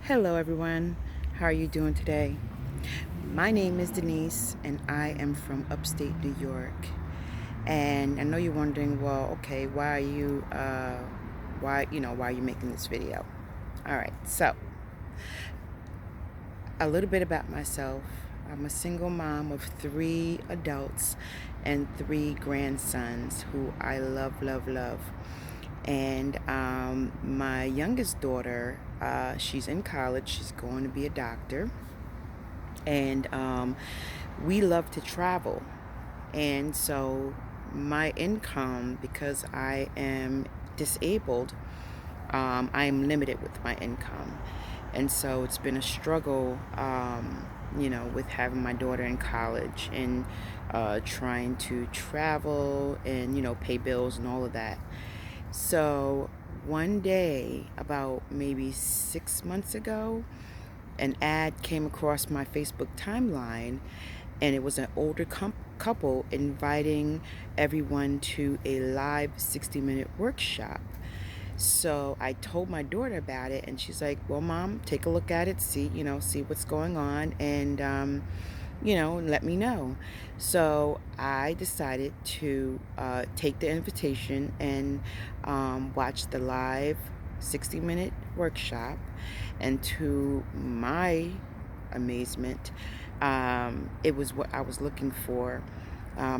Hello, everyone. How are you doing today? My name is Denise, and I am from upstate New York. And I know you're wondering, well, okay, why are you making this video? All right, so a little bit about myself. I'm a single mom of three adults and three grandsons who I love, love, love. And my youngest daughter, she's in college. She's going to be a doctor. And we love to travel. And so my income, because I am disabled, I am limited with my income. And so it's been a struggle, with having my daughter in college and trying to travel and, pay bills and all of that. So one day, about maybe 6 months ago, an ad came across my Facebook timeline, and it was an older couple inviting everyone to a live 60-minute workshop. So I told my daughter about it, and she's like, "Well, Mom, take a look at it, see what's going on, and let me know." So I decided to take the invitation and watch the live 60-minute workshop. And to my amazement, it was what I was looking for.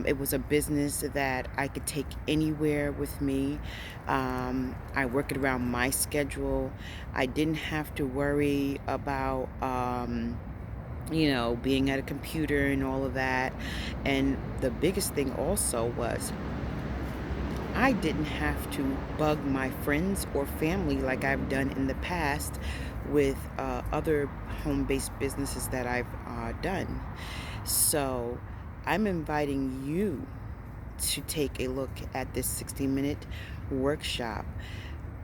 It was a business that I could take anywhere with me. I work it around my schedule. I didn't have to worry about being at a computer and all of that. And the biggest thing also was I didn't have to bug my friends or family like I've done in the past with other home based businesses that I've done. So I'm inviting you to take a look at this 60-minute workshop.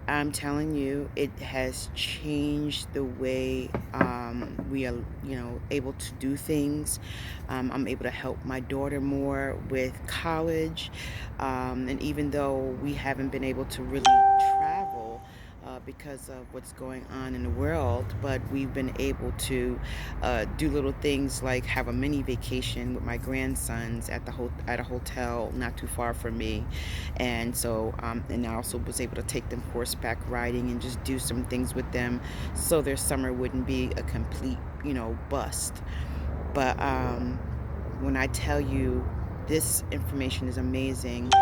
I'm telling you, it has changed the way we are, able to do things. I'm able to help my daughter more with college. And even though we haven't been able to really travel because of what's going on in the world, but we've been able to do little things like have a mini vacation with my grandsons at a hotel not too far from me. And so and I also was able to take them horseback riding and just do some things with them so their summer wouldn't be a complete bust. But when I tell you this information is amazing,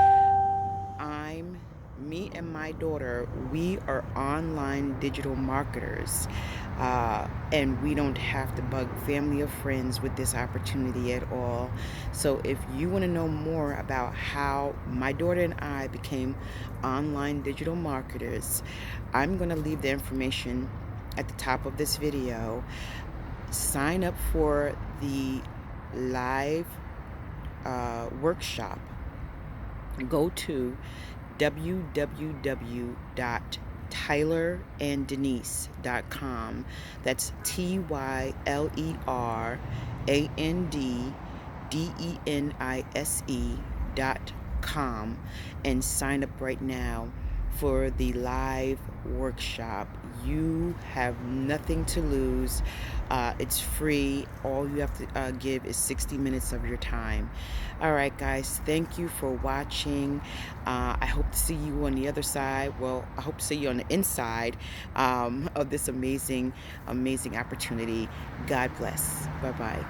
I'm me and my daughter, we are online digital marketers, and we don't have to bug family or friends with this opportunity at all. So if you want to know more about how my daughter and I became online digital marketers, I'm going to leave the information at the top of this video. Sign up for the live workshop. Go to www.tyleranddenise.com. That's TYLERANDDENISE.com, and sign up right now for the live workshop. You have nothing to lose. It's free. All you have to give is 60 minutes of your time. All right, guys, thank you for watching. I hope to see you on the other side. Well, I hope to see you on the inside of this amazing, amazing opportunity. God bless. Bye-bye.